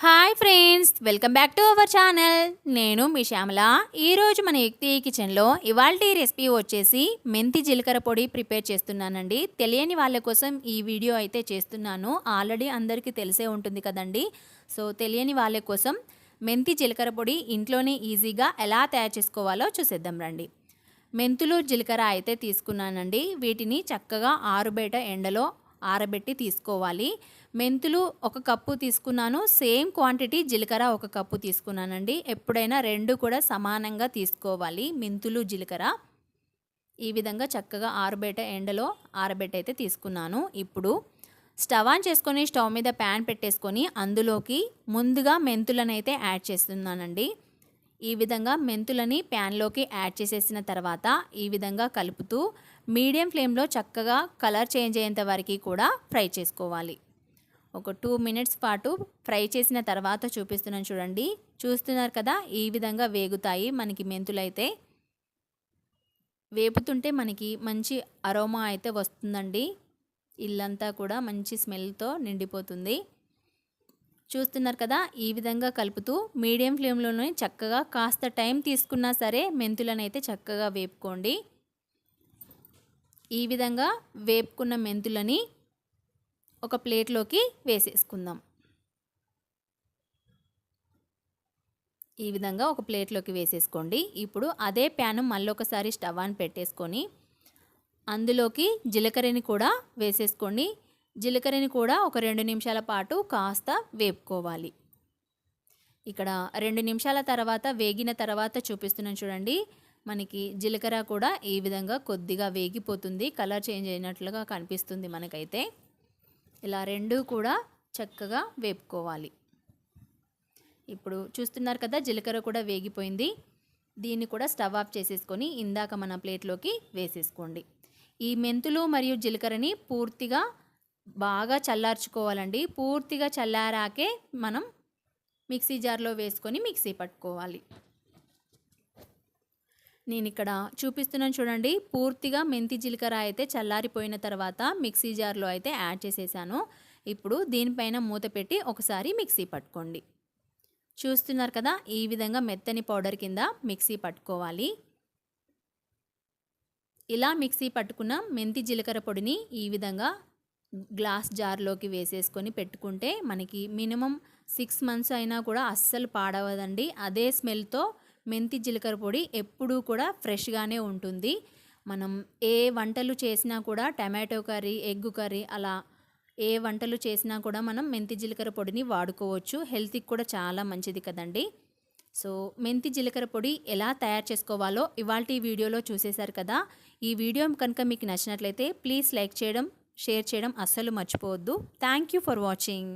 Hi friends, welcome back to our channel. నేను మీ శ్యామల. ఈరోజు మన యుక్తి కిచెన్లో ఇవాల్టి రెసిపీ వచ్చేసి మెంతి జీలకర్ర పొడి ప్రిపేర్ చేస్తున్నానండి. తెలియని వాళ్ళ కోసం ఈ వీడియో అయితే చేస్తున్నాను. ఆల్రెడీ అందరికీ తెలిసే ఉంటుంది కదండి. సో తెలియని వాళ్ళ కోసం మెంతి జీలకర్ర పొడి ఇంట్లోనే ఈజీగా ఎలా తయారు చేసుకోవాలో చూసేద్దాం రండి. మెంతులు జీలకర్ర అయితే తీసుకున్నానండి. వీటిని చక్కగా ఆరుబయట ఎండలో ఆరబెట్టి తీసుకోవాలి. మెంతులు 1 కప్పు తీసుకున్నాను. సేమ్ క్వాంటిటీ జీలకర్ర 1 కప్పు తీసుకున్నానండి. ఎప్పుడైనా రెండు కూడా సమానంగా తీసుకోవాలి. మెంతులు జీలకర్ర ఈ విధంగా చక్కగా ఆరుబయట ఎండలో ఆరబెట్టి అయితే తీసుకున్నాను. ఇప్పుడు స్టవ్ ఆన్ చేసుకొని స్టవ్ మీద ప్యాన్ పెట్టేసుకొని అందులోకి ముందుగా మెంతులనైతే యాడ్ చేస్తున్నానండి. ఈ విధంగా మెంతులని ప్యాన్లోకి యాడ్ చేసేసిన తర్వాత ఈ విధంగా కలుపుతూ మీడియం ఫ్లేమ్లో చక్కగా కలర్ చేంజ్ అయ్యేంత వరకు కూడా ఫ్రై చేసుకోవాలి. ఒక 2 మినిట్స్ పాటు ఫ్రై చేసిన తర్వాత చూపిస్తున్నాను చూడండి. చూస్తున్నారు కదా, ఈ విధంగా వేగుతాయి మనకి మెంతులైతే. వేపుతుంటే మనకి మంచి అరోమా అయితే వస్తుందండి. ఇల్లంతా కూడా మంచి స్మెల్తో నిండిపోతుంది. చూస్తున్నారు కదా, ఈ విధంగా కలుపుతూ మీడియం ఫ్లేమ్లోనే చక్కగా కాస్త టైం తీసుకున్నా సరే మెంతులనైతే చక్కగా వేపుకోండి. ఈ విధంగా వేపుకున్న మెంతులని ఒక ప్లేట్లోకి వేసేసుకుందాం. ఈ విధంగా ఒక ప్లేట్లోకి వేసేసుకోండి. ఇప్పుడు అదే ప్యాన్ మళ్ళొకసారి స్టవ్ ఆన్ పెట్టేసుకొని అందులోకి జీలకర్రని కూడా వేసేసుకోండి. జీలకర్రని కూడా ఒక 2 నిమిషాల పాటు కాస్త వేపుకోవాలి. ఇక్కడ 2 నిమిషాల తర్వాత వేగిన తర్వాత చూపిస్తున్నాను చూడండి. మనకి జీలకర్ర కూడా ఈ విధంగా కొద్దిగా వేగిపోతుంది. కలర్ చేంజ్ అయినట్లుగా కనిపిస్తుంది మనకైతే. ఇలా రెండు కూడా చక్కగా వేపుకోవాలి. ఇప్పుడు చూస్తున్నారు కదా, జీలకర్ర కూడా వేగిపోయింది. దీన్ని కూడా స్టవ్ ఆఫ్ చేసేసుకొని ఇందాక మన ప్లేట్లోకి వేసేసుకోండి. ఈ మెంతులు మరియు జీలకర్రని పూర్తిగా బాగా చల్లార్చుకోవాలండి. పూర్తిగా చల్లారాకే మనం మిక్సీ జార్లో వేసుకొని మిక్సీ పట్టుకోవాలి. నేను ఇక్కడ చూపిస్తున్నాను చూడండి. పూర్తిగా మెంతి జీలకర్ర అయితే చల్లారిపోయిన తర్వాత మిక్సీ జార్లో అయితే యాడ్ చేసేసాను. ఇప్పుడు దీనిపైన మూత పెట్టి ఒకసారి మిక్సీ పట్టుకోండి. చూస్తున్నారు కదా, ఈ విధంగా మెత్తని పౌడర్ కింద మిక్సీ పట్టుకోవాలి. ఇలా మిక్సీ పట్టుకున్న మెంతి జీలకర్ర పొడిని ఈ విధంగా గ్లాస్ జార్లోకి వేసేసుకొని పెట్టుకుంటే మనకి మినిమం 6 మంత్స్ అయినా కూడా అస్సలు పాడవదండి. అదే స్మెల్తో మెంతి జీలకర్ర పొడి ఎప్పుడూ కూడా ఫ్రెష్గానే ఉంటుంది. మనం ఏ వంటలు చేసినా కూడా టమాటో కర్రీ, ఎగ్ కర్రీ అలా ఏ వంటలు చేసినా కూడా మనం మెంతి జీలకర్ర పొడిని వాడుకోవచ్చు. హెల్త్కి కూడా చాలా మంచిది కదండి. సో మెంతి జీలకర్ర పొడి ఎలా తయారు చేసుకోవాలో ఇవాల్టి వీడియోలో చూసేశారు కదా. ఈ వీడియో కనుక మీకు నచ్చినట్లయితే ప్లీజ్ లైక్ చేయడం, షేర్ చేయడం అస్సలు మర్చిపోవద్దు. Thank you for watching.